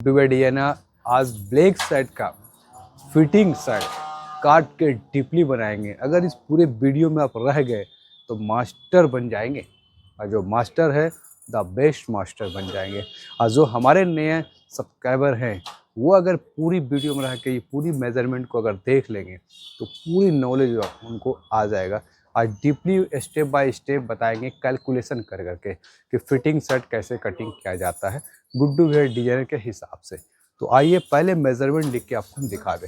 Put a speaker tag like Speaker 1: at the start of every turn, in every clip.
Speaker 1: गुड्डू भाई डिजाइनर आज black shirt का फिटिंग शर्ट काट के डीपली बनाएंगे। अगर इस पूरे वीडियो में आप रह गए तो मास्टर बन जाएंगे, और जो मास्टर है द बेस्ट मास्टर बन जाएंगे। और जो हमारे नए सब्सक्राइबर हैं वो अगर पूरी वीडियो में रह के ये पूरी मेजरमेंट को अगर देख लेंगे तो पूरी नॉलेज उनको आ जाएगा। आज डीपली स्टेप बाय स्टेप बताएंगे कैलकुलेशन कर करके कि फिटिंग शर्ट कैसे कटिंग किया जाता है गुड्डू भैया डिजाइनर के हिसाब से। तो आइए पहले मेजरमेंट लिख के आपको हम दिखा दें।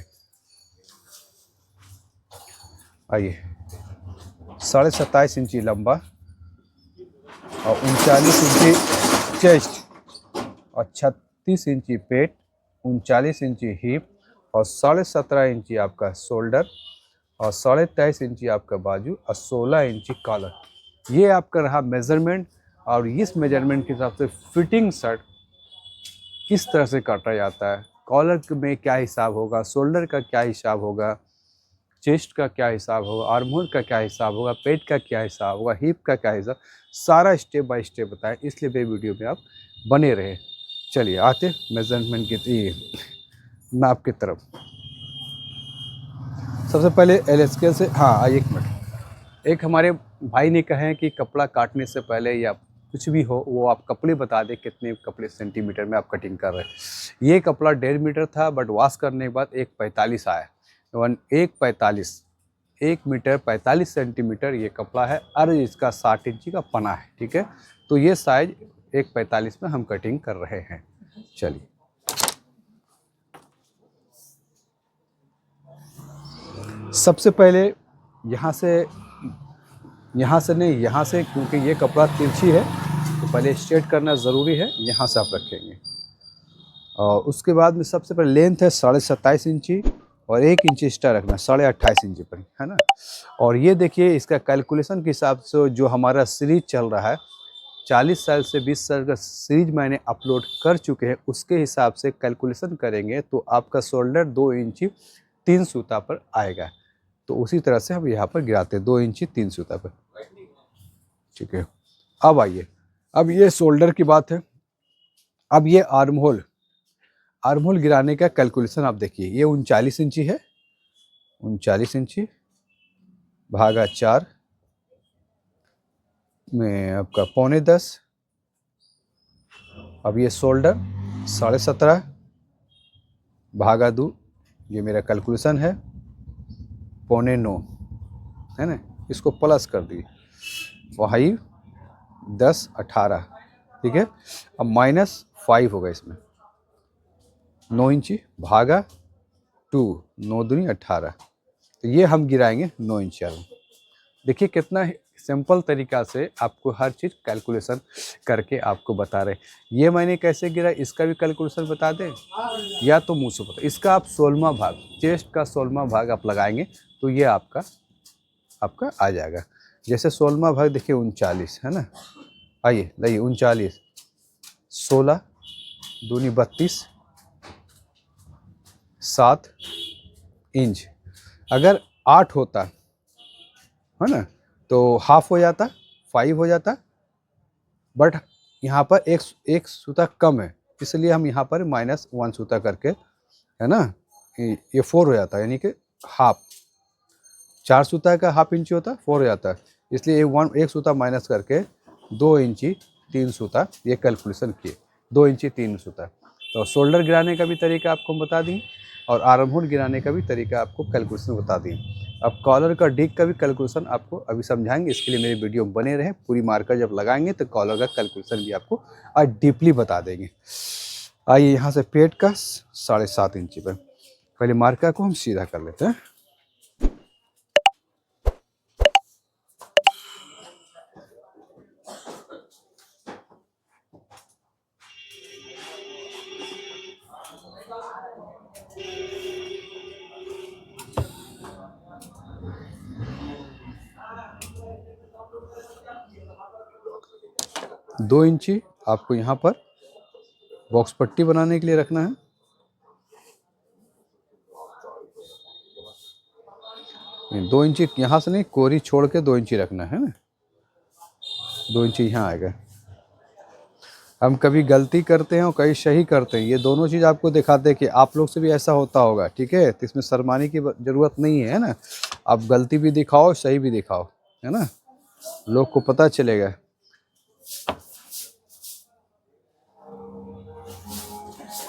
Speaker 1: आइए 27.5 इंची लंबा और 39 इंची चेस्ट और 36 इंची पेट, 39 इंची हिप और 17.5 इंची आपका शोल्डर और 23.5 इंची आपका बाजू और 16 इंची कॉलर। ये आपका रहा मेजरमेंट। और इस मेजरमेंट के हिसाब से फिटिंग शर्ट किस तरह से काटा जाता है, कॉलर में क्या हिसाब होगा, शोल्डर का क्या हिसाब होगा, चेस्ट का क्या हिसाब होगा, आर्महोल का क्या हिसाब होगा, पेट का क्या हिसाब होगा, हिप का क्या हिसाब, सारा स्टेप बाय स्टेप बताएं। इसलिए वे वीडियो में आप बने रहे। चलिए आते मेजरमेंट की नाप की तरफ। सबसे पहले एल स्केल से, हाँ एक मिनट, एक हमारे भाई ने कहे कि कपड़ा काटने से पहले या कुछ भी हो वो आप कपड़े बता दें कितने कपड़े सेंटीमीटर में आप कटिंग कर रहे हैं। ये कपड़ा 1.5 मीटर था बट वॉश करने के बाद 1.45 आया। 1 मीटर 45 सेंटीमीटर ये कपड़ा है और इसका 60 इंची का पना है। ठीक है, तो ये साइज 1.45 में हम कटिंग कर रहे हैं। चलिए सबसे पहले यहाँ से नहीं, यहाँ से, क्योंकि ये कपड़ा तिरछी है तो पहले स्ट्रेट करना ज़रूरी है। यहाँ से आप रखेंगे और उसके बाद में सबसे पहले लेंथ है 27.5 इंची और 1 इंची एक्स्ट्रा रखना 28.5 इंची पर, है ना। और ये देखिए इसका कैलकुलेशन के हिसाब से जो हमारा सीरीज चल रहा है 40 साल से 20 साल का सीरीज मैंने अपलोड कर चुके हैं, उसके हिसाब से कैलकुलेशन करेंगे तो आपका शोल्डर 2 इंची 3 सूता पर आएगा। तो उसी तरह से हम यहाँ पर गिराते हैं 2 इंची 3 सूता पर। ठीक है, अब आइए, अब ये शोल्डर की बात है। अब ये आर्महोल गिराने का कैलकुलेशन आप देखिए, ये 39 इंची है, 39 इंची भागा 4 में आपका 9.25। अब ये शोल्डर 17.5 भागा 2, ये मेरा कैलकुलेशन है 9.25 है ना। इसको प्लस कर दिए 5 10 18। ठीक है, अब -5 होगा इसमें 9 इंची भागा 2, 9 दूनी 18। तो ये हम गिराएंगे 9 इंच। देखिए कितना सिंपल तरीका से आपको हर चीज़ कैलकुलेशन करके आपको बता रहे। ये मैंने कैसे गिरा इसका भी कैलकुलेशन बता दें या तो मुँह से बता। इसका आप 16वां भाग, चेस्ट का 16वां भाग आप लगाएंगे तो ये आपका आ जाएगा। जैसे 16वां भाग देखिए 39 है ना। आइए लाइए 39, 16 दूनी 32, 7 इंच। अगर 8 होता है ना तो हाफ हो जाता, 5 हो जाता, बट यहाँ पर एक सूता कम है इसलिए हम यहाँ पर -1 सूता करके, है ना, ये 4 हो जाता है, यानी कि हाफ। 4 सूता का हाफ इंची होता 4 हो जाता है, इसलिए एक सूता माइनस करके 2 इंची 3 सूता ये कैलकुलेशन किए, 2 इंची 3 सूता। तो शोल्डर गिराने का भी तरीका आपको हम बता दी और आर्महोल गिराने का भी तरीका आपको कैलकुलेशन बता दी। अब कॉलर का डिग का भी कैलकुलेशन आपको अभी समझाएंगे, इसके लिए मेरे वीडियो बने रहे। पूरी मार्कर जब लगाएंगे तो कॉलर का कैलकुलेशन भी आपको आज डीपली बता देंगे। आइए यहाँ से पेट का 7.5 इंची पर पहले मार्कर को हम सीधा कर लेते हैं। दो इंची आपको यहाँ पर बॉक्स पट्टी बनाने के लिए रखना है। नहीं, 2 इंची यहाँ से नहीं, कोरी छोड़ के 2 इंची रखना है ना, 2 इंची यहाँ आएगा। हम कभी गलती करते हैं और कभी सही करते हैं, ये दोनों चीज़ आपको दिखाते हैं कि आप लोग से भी ऐसा होता होगा, ठीक है। तो इसमें शर्माने की ज़रूरत नहीं है ना, आप गलती भी दिखाओ सही भी दिखाओ, है ना, लोग को पता चलेगा।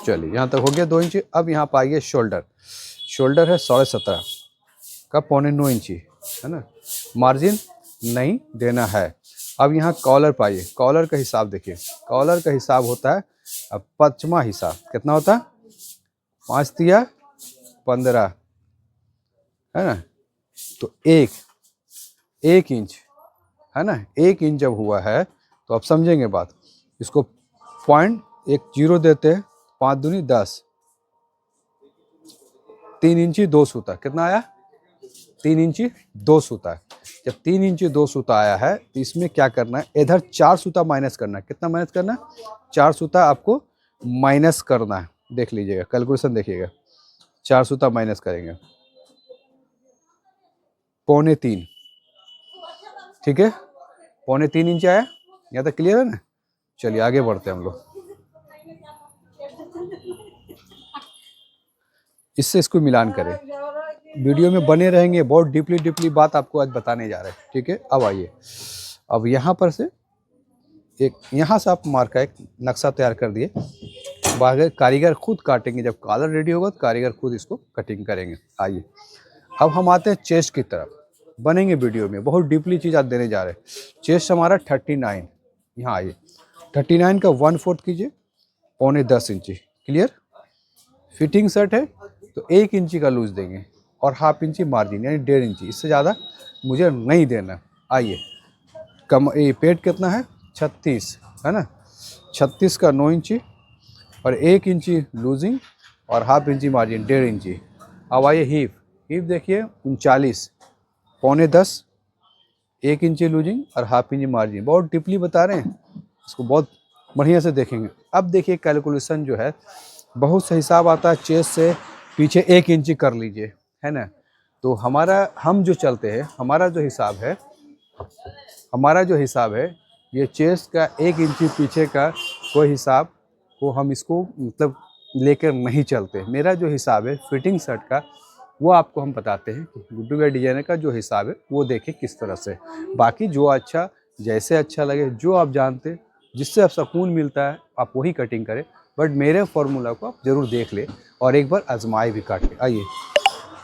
Speaker 1: चलिए यहाँ तक हो गया 2 इंची। अब यहाँ पर आइए शोल्डर, शोल्डर है 17.5 का 8.25 इंची, है ना, मार्जिन नहीं देना है। अब यहाँ कॉलर पाइए, कॉलर का हिसाब देखिए, कॉलर का हिसाब होता है अब 5वां हिसाब कितना होता है, 5 तिया 15, है ना। तो एक इंच, है ना, 1 इंच जब हुआ है तो आप समझेंगे बात, इसको 0.10 देते हैं, 5 दूनी 10, 3 इंची 2 सूता कितना आया, 3 इंची 2 सूता। जब 3 इंची 2 सूता आया है तो इसमें क्या करना है, इधर 4 सूता माइनस करना है। कितना माइनस करना है, 4 सूता आपको माइनस करना है। देख लीजिएगा, कैलकुलेशन देखिएगा, 4 सूता माइनस करेंगे, 3.25, ठीक है, 3.25 इंच आया। यहाँ तक क्लियर है ना। चलिए आगे बढ़ते हैं हम लोग, इससे इसको मिलान करें। वीडियो में बने रहेंगे, बहुत डीपली बात आपको आज बताने जा रहे हैं, ठीक है। अब आइए, अब यहाँ पर से एक यहाँ से आप मार्क का एक नक्शा तैयार कर दिए, बाकी कारीगर खुद काटेंगे, जब कॉलर रेडी होगा तो कारीगर खुद इसको कटिंग करेंगे। आइए अब हम आते हैं चेस्ट की तरफ, बनेंगे वीडियो में, बहुत डीपली चीज़ आज देने जा रहे हैं। चेस्ट हमारा 39, यहाँ आइए 39 का 1/4 कीजिए, 9.25 इंची, क्लियर। फिटिंग सेट है तो 1 इंची का लूज देंगे और 1/2 इंची मार्जिन, यानी 1.5 इंची, इससे ज़्यादा मुझे नहीं देना। आइए ये पेट कितना है, 36, है ना, 36 का 9 इंची और 1 इंची लूजिंग और 1/2 इंची मार्जिन, 1.5 इंची। अब आइए हीप, हीप देखिए 39, 9.10, 1 इंची लूजिंग और 1/2 इंची मार्जिन। बहुत डीपली बता रहे हैं, इसको बहुत बढ़िया से देखेंगे। अब देखिए कैलकुलेशन जो है, बहुत से हिसाब आता है, चेस्ट से पीछे 1 इंची कर लीजिए, है ना। तो हम जो चलते हैं, हमारा जो हिसाब है ये चेस्ट का 1 इंची पीछे का कोई हिसाब, वो हम इसको मतलब लेकर नहीं चलते। मेरा जो हिसाब है फिटिंग शर्ट का, वो आपको हम बताते हैं कि गुड्डू भाई डिजाइनर का जो हिसाब है वो देखें किस तरह से। बाकी जो अच्छा, जैसे अच्छा लगे, जो आप जानते, जिससे आप सुकून मिलता है, आप वही कटिंग करें। बट मेरे फार्मूला को आप ज़रूर देख ले और एक बार आजमाए भी काट के। आइए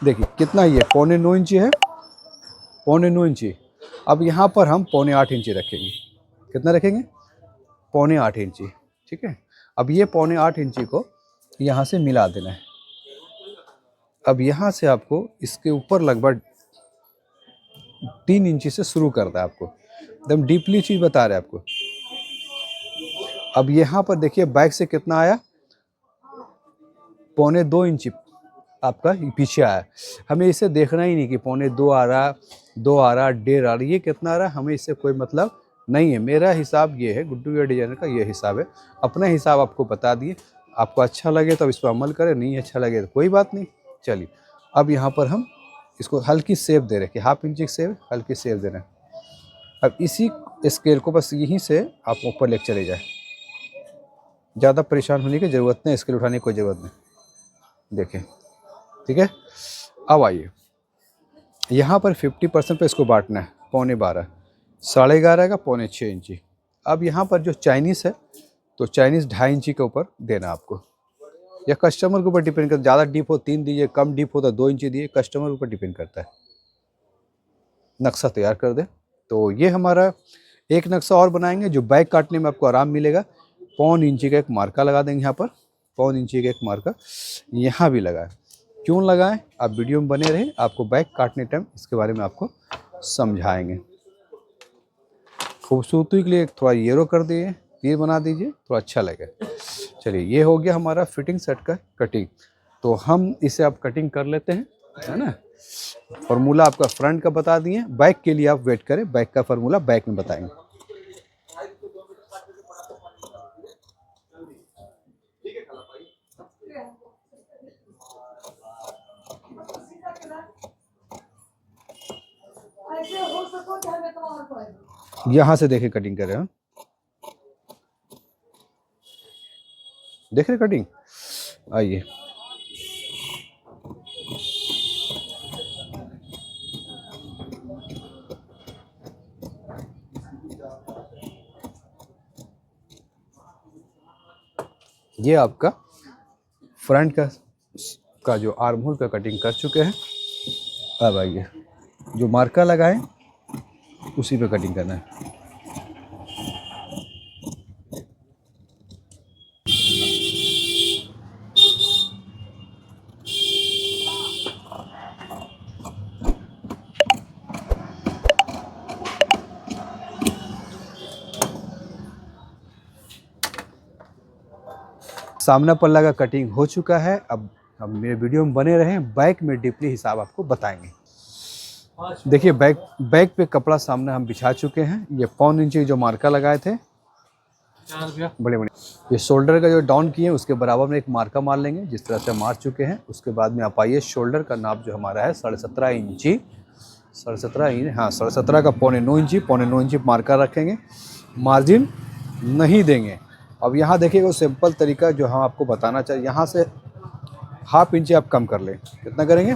Speaker 1: देखिए कितना, ये 9.25 इंची है, 9.25 इंची। अब यहाँ पर हम 7.25 इंची रखेंगे। कितना रखेंगे, 7.25 इंची, ठीक है। अब ये 7.25 इंची को यहाँ से मिला देना है। अब यहाँ से आपको इसके ऊपर लगभग 3 इंची से शुरू करता है, आपको एकदम डीपली चीज़ बता रहे हैं आपको। अब यहाँ पर देखिए बैक से कितना आया, 2.25 इंची आपका पीछे आया। हमें इसे देखना ही नहीं कि 2.25 आ रहा, 2 आ रहा, 1.5 आ रहा, ये कितना आ रहा, हमें इससे कोई मतलब नहीं है। मेरा हिसाब ये है, गुड्डू भाई डिजाइनर का ये हिसाब है। अपना हिसाब आपको बता दिए, आपको अच्छा लगे तो इस पर अमल करें, नहीं अच्छा लगे तो कोई बात नहीं। चलिए अब यहाँ पर हम इसको हल्की सेव दे रहे हैं कि 1/2 इंची की सेव, हल्की सेव दे रहे हैं। अब इसी स्केल को बस यहीं से आप ऊपर लेके चले जाए, ज़्यादा परेशान होने की ज़रूरत नहीं, स्केल उठाने की कोई ज़रूरत नहीं। देखें, ठीक है। अब आइए यहाँ पर 50% पे इसको बांटना है, 12.25, 11.5 का 6.25 इंची। अब यहाँ पर जो चाइनीज़ है तो चाइनीज़ 2.5 इंची के ऊपर देना आपको, या कस्टमर के ऊपर डिपेंड करता है। ज़्यादा डीप हो 3 दीजिए, कम डीप हो तो 2 इंची दिए, कस्टमर के ऊपर डिपेंड करता है। नक्शा तैयार कर दे। तो ये हमारा एक नक्शा और बनाएंगे जो बैक काटने में आपको आराम मिलेगा। 1.25 इंची का एक मार्का लगा देंगे यहाँ पर, 1.25 इंची का एक मार्का यहाँ भी लगाए। क्यों लगाएं, आप वीडियो में बने रहे, आपको बैक काटने टाइम इसके बारे में आपको समझाएंगे। खूबसूरती के लिए थोड़ा येरो कर दिए, तीर बना दीजिए, थोड़ा अच्छा लगे। चलिए ये हो गया हमारा फिटिंग सेट का कटिंग। तो हम इसे आप कटिंग कर लेते हैं, है ना। फार्मूला आपका फ्रंट का बता दिए, बैक के लिए आप वेट करें, बैक का फार्मूला बैक में बताएंगे। यहाँ से देखें कटिंग कर रहे हैं, देख रहे कटिंग। आइए ये आपका फ्रंट का जो आर्म होल का कटिंग कर चुके हैं। अब आइए जो मार्का लगाएं उसी पे कटिंग करना है। सामने पल्ला का कटिंग हो चुका है। अब मेरे वीडियो में बने रहें, बैक में डीपली हिसाब आपको बताएंगे। देखिए बैक पे कपड़ा सामने हम बिछा चुके हैं। ये 1.25 इंच जो मार्का लगाए थे बड़े ये शोल्डर का जो डाउन किए उसके बराबर में एक मार्का मार लेंगे, जिस तरह से मार चुके हैं। उसके बाद में आप आइए, शोल्डर का नाप जो हमारा है 17.5 इंची, 17.5 इंच, हाँ 17.5 का 9.25 इंची, 9.25 इंची मार्का रखेंगे, मार्जिन नहीं देंगे। अब यहाँ देखिएगा सिंपल तरीका जो हम आपको बताना चाहिए, यहाँ से 1/2 इंची आप कम कर लें। कितना करेंगे?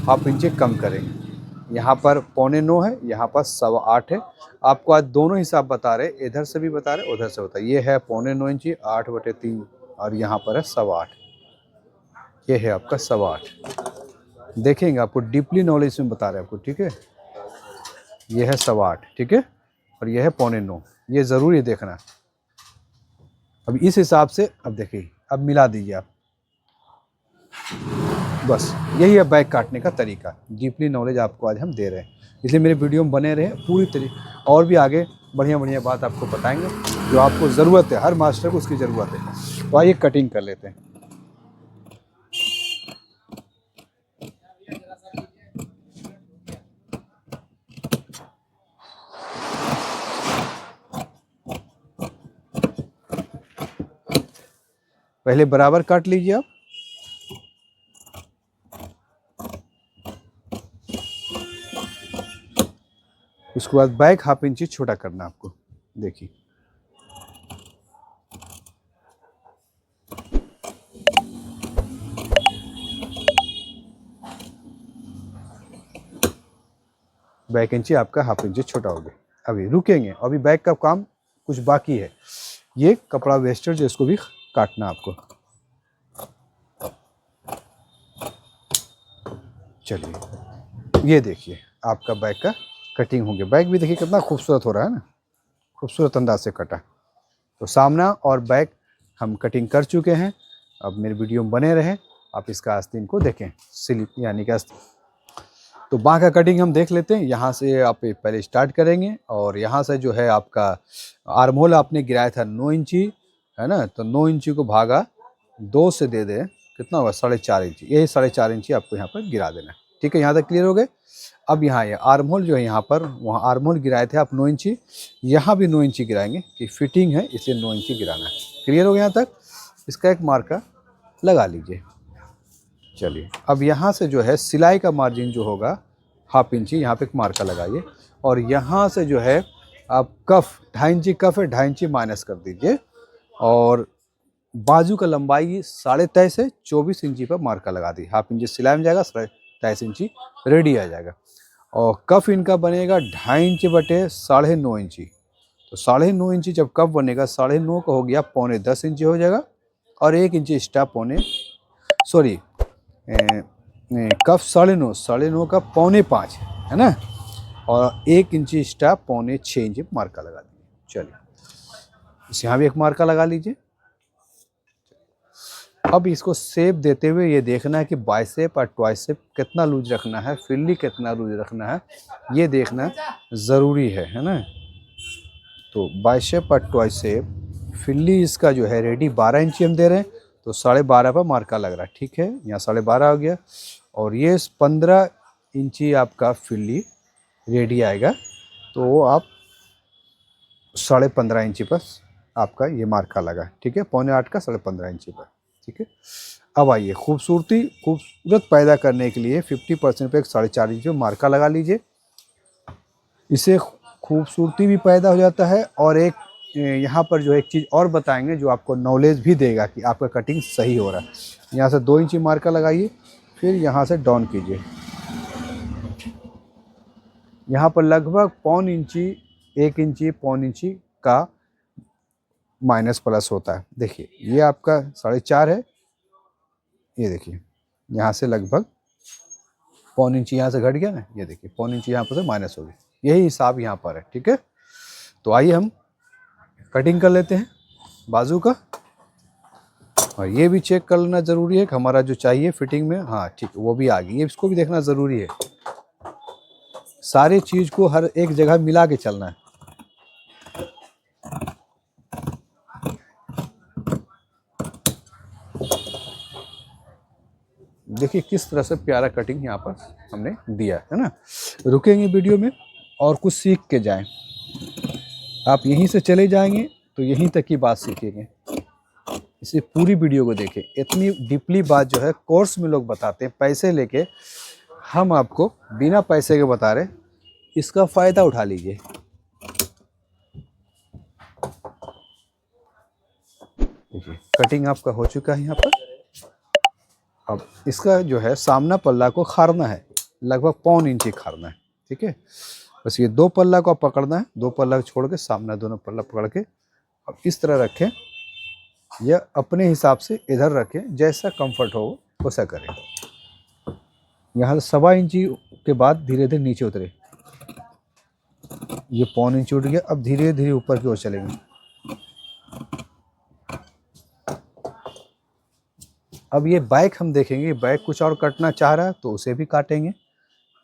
Speaker 1: 1/2 इंची कम करेंगे। यहाँ पर 9.25 है, यहाँ पर 8.25 है। आपको आज दोनों हिसाब बता रहे, इधर से भी बता रहे, उधर से बता। ये है 9.25 इंची, 8/3, और यहाँ पर है 8.25। ये है आपका 8.25। देखेंगे आपको डीपली नॉलेज में बता रहे हैं आपको, ठीक है। ये है 8.25, ठीक है, और ये है 9.25। ये ज़रूरी देखना। अब इस हिसाब से अब देखिए, अब मिला दीजिए आप। बस यही है बैक काटने का तरीका। डीपली नॉलेज आपको आज हम दे रहे हैं, इसलिए मेरे वीडियो में बने रहे पूरी तरीके। और भी आगे बढ़िया बढ़िया बात आपको बताएंगे जो आपको ज़रूरत है, हर मास्टर को उसकी ज़रूरत है। तो आइए कटिंग कर लेते हैं। पहले बराबर काट लीजिए आप। उसके बाद बैक 1/2 इंची छोटा करना आपको। देखिए बैक इंची आपका 1/2 इंची छोटा हो गया। अभी रुकेंगे, अभी बैक का काम कुछ बाकी है। ये कपड़ा वेस्टेज जो इसको भी काटना आपको। चलिए ये देखिए आपका बैक का कटिंग हो गया। बैक भी देखिए कितना खूबसूरत हो रहा है ना, खूबसूरत अंदाज से कटा। तो सामना और बैक हम कटिंग कर चुके हैं। अब मेरे वीडियो में बने रहें, आप इसका आस्तीन को देखें, स्लीप यानी कि आस्तीन। तो बाँह का कटिंग हम देख लेते हैं। यहाँ से आप पहले स्टार्ट करेंगे, और यहाँ से जो है आपका आर्म होल आपने गिराया था 9 इंची, है ना। तो 9 इंची को भागा 2 से दे दें, कितना होगा? 4.5 इंची। यही 4.5 इंची आपको यहाँ पर गिरा देना है, ठीक है। यहाँ तक क्लियर हो गए। अब यहाँ ये आर्म होल जो है, यहाँ पर वहाँ आर्म होल गिराए थे आप 9 इंची, यहाँ भी 9 इंची गिराएंगे कि फिटिंग है, इसलिए 9 इंची गिराना है। क्लियर हो गया यहाँ तक? इसका एक मार्का लगा लीजिए। चलिए अब यहाँ से जो है सिलाई का मार्जिन जो होगा 1/2 इंची, यहाँ पे एक मार्का लगाइए। और यहाँ से जो है आप कफ 2.5 इंची कफ है, 2.5 इंची माइनस कर दीजिए। और बाजू का लंबाई 23.5 से 24 इंची पर मार्का लगा दी। 1/2 इंची सिलाई में जाएगा, 23.5 इंची रेडी आ जाएगा। और कफ इनका बनेगा 2.5 इंची बटे 9.5 इंची। तो 9.5 इंची जब कफ बनेगा, 9.5 का हो गया 9.25 इंची हो जाएगा। और 1 इंची एक्स्ट्रा कफ 9.5 का 4.25 है ना, और 1 इंची एक्स्ट्रा 6.25 इंची मार्का लगा दीजिए। चलिए इस यहाँ भी एक मार्का लगा लीजिए। अब इसको शेप देते हुए ये देखना है कि बाइसेप और ट्राइसेप कितना लूज रखना है, फिल्ली कितना लूज रखना है, ये देखना ज़रूरी है ना। तो बाइसेप और ट्राइसेप फिल्ली इसका जो है रेडी 12 इंची हम दे रहे हैं, तो 12.5 पर मार्का लग रहा है, ठीक है। यहाँ 12.5 हो गया। और ये 15 इंची आपका फिल्ली रेडी आएगा, तो आप 15.5 इंची पर आपका ये मार्का लगा, ठीक है। 7.25 का 15.5 इंची पर, ठीक है। अब आइए खूबसूरत पैदा करने के लिए 50% पे एक 4.5 इंच मार्का लगा लीजिए। इससे खूबसूरती भी पैदा हो जाता है, और एक यहाँ पर जो है एक चीज़ और बताएंगे जो आपको नॉलेज भी देगा कि आपका कटिंग सही हो रहा है। यहाँ से 2 इंची मार्का लगाइए, फिर यहाँ से डाउन कीजिए। यहाँ पर लगभग पौन इंची, 1 इंची, पौन इंची का माइनस प्लस होता है। देखिए ये आपका 4.5 है, ये देखिए यहाँ से लगभग पौन इंची यहाँ से घट गया ना, ये देखिए पौन इंची यहाँ पर से माइनस हो गई। यही हिसाब यहाँ पर है, ठीक है। तो आइए हम कटिंग कर लेते हैं बाजू का, और ये भी चेक कर लेना ज़रूरी है कि हमारा जो चाहिए फिटिंग में, हाँ ठीक वो भी आ गई, ये इसको भी देखना ज़रूरी है। सारी चीज़ को हर एक जगह मिला के चलना है। देखिए किस तरह से प्यारा कटिंग यहाँ पर हमने दिया है ना। रुकेंगे वीडियो में और कुछ सीख के जाएं। आप यहीं से चले जाएंगे तो यहीं तक की बात सीखेंगे। इसे पूरी वीडियो को देखें, इतनी डीपली बात जो है कोर्स में लोग बताते हैं पैसे लेके, हम आपको बिना पैसे के बता रहे, इसका फ़ायदा उठा लीजिए। देखिए कटिंग आपका हो चुका है यहाँ पर। अब इसका जो है सामना पल्ला को खारना है, लगभग पौन इंची खारना है, ठीक है। बस ये 2 पल्ला को पकड़ना है, 2 पल्ला को छोड़ के सामना दोनों पल्ला पकड़ के अब इस तरह रखें, या अपने हिसाब से इधर रखें, जैसा कंफर्ट हो वैसा करें। यहाँ से 1.25 इंची के बाद धीरे धीरे नीचे उतरे, ये पौन इंच उठ गया। अब धीरे धीरे ऊपर की ओर चलेंगे। अब ये बैक हम देखेंगे, बैक कुछ और कटना चाह रहा है तो उसे भी काटेंगे।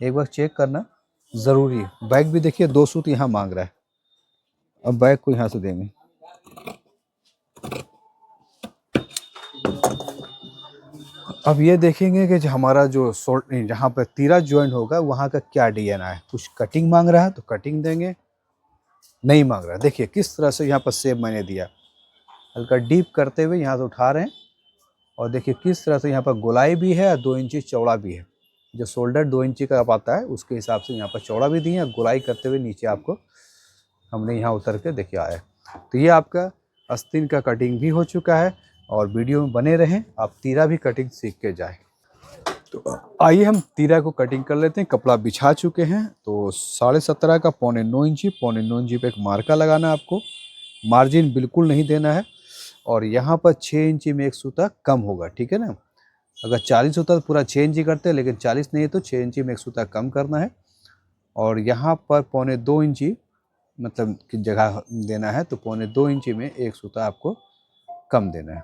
Speaker 1: एक बार चेक करना ज़रूरी है। बैक भी देखिए 2 सूत यहाँ मांग रहा है, अब बैक को यहाँ से देंगे। अब ये देखेंगे कि जो हमारा जो जहाँ पर तीरा ज्वाइंट होगा वहाँ का क्या डिजाइन है। कुछ कटिंग मांग रहा है तो कटिंग देंगे, नहीं मांग रहा है देखिए किस तरह से यहाँ पर सेप मैंने दिया, हल्का डीप करते हुए यहाँ से उठा रहे हैं। और देखिए किस तरह से यहाँ पर गोलाई भी है और 2 इंची चौड़ा भी है। जो शोल्डर 2 इंची का आता है उसके हिसाब से यहाँ पर चौड़ा भी दिए, गोलाई करते हुए नीचे आपको हमने यहाँ उतर के देखिए आया। तो ये आपका आस्तीन का कटिंग भी हो चुका है, और वीडियो में बने रहें, आप तीरा भी कटिंग सीख के जाएं। तो आइए हम तीरा को कटिंग कर लेते हैं। कपड़ा बिछा चुके हैं, तो 17.5 का 9.25 इंची, 9.25 इंची पे एक मार्का लगाना है आपको। मार्जिन बिल्कुल नहीं देना है, और यहाँ पर 6 इंची में एक सूता कम होगा, ठीक है ना। अगर 40 होता तो पूरा 6 इंची करते हैं, लेकिन 40 नहीं है तो 6 इंची में एक सूता कम करना है। और यहाँ पर 2.25 इंची मतलब की जगह देना है, तो 2.25 इंची में एक सूता आपको कम देना है।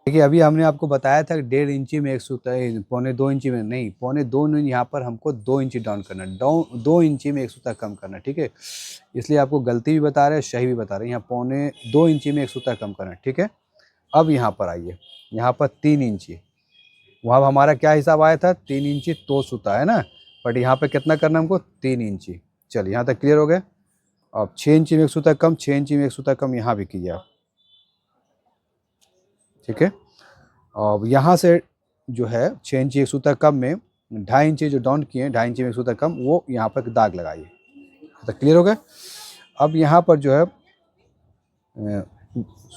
Speaker 1: देखिए अभी हमने आपको बताया था कि 1.5 इंची में एक सूता है, 2.25 इंची में नहीं, 2.25 इंच यहाँ पर हमको 2 इंची डाउन करना है, 2 इंची में एक सूता कम करना है, ठीक है। इसलिए आपको गलती भी बता रहे हैं, सही भी बता रहे हैं। यहाँ 2.25 इंची में एक सूता कम करना है, ठीक है। अब यहाँ पर आइए, यहाँ पर 3 इंची, वहाँ हमारा क्या हिसाब आया था, 3 इंची तो सूता है ना, बट यहाँ पर कितना करना हमको, 3 इंची। चलिए यहाँ तक क्लियर हो गए। अब 6 इंची में एक सूता कम, 6 इंची में एक सूता कम यहाँ भी कीजिए आप, ठीक है। अब यहाँ से जो है 6 इंची एक सूता कम में 2.5 इंची जो डाउन किए हैं, 2.5 इंची में एक सूता कम, वो यहाँ पर दाग लगाइए। तो क्लियर हो गया। अब यहाँ पर जो है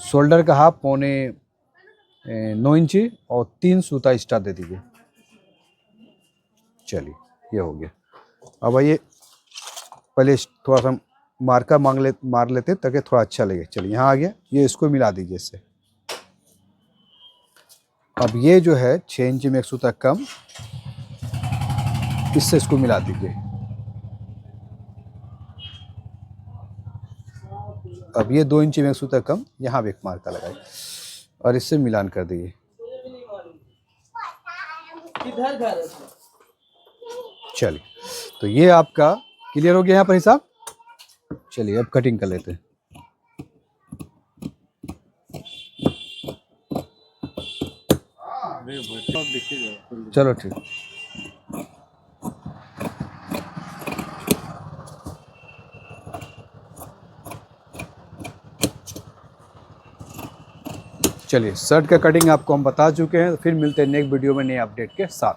Speaker 1: शोल्डर का हाफ 9.25 इंची और 3 सूता एक्स्ट्रा दे दीजिए। चलिए ये हो गया। अब आइए पहले थोड़ा सा मार्का मार लेते ताकि थोड़ा अच्छा लगे। चलिए यहाँ आ गया, ये इसको मिला दीजिए इससे। अब ये जो है 6 इंची में एक सूता कम, इससे इसको मिला दीजिए। अब ये 2 इंची में एक सूता कम, यहाँ भी एक मार्का लगाए और इससे मिलान कर दीजिए। चलिए तो ये आपका क्लियर हो गया यहाँ पर हिसाब। चलिए अब कटिंग कर लेते हैं। चलो ठीक। चलिए शर्ट का कटिंग आपको हम बता चुके हैं, फिर मिलते हैं नेक्स्ट वीडियो में नए अपडेट के साथ।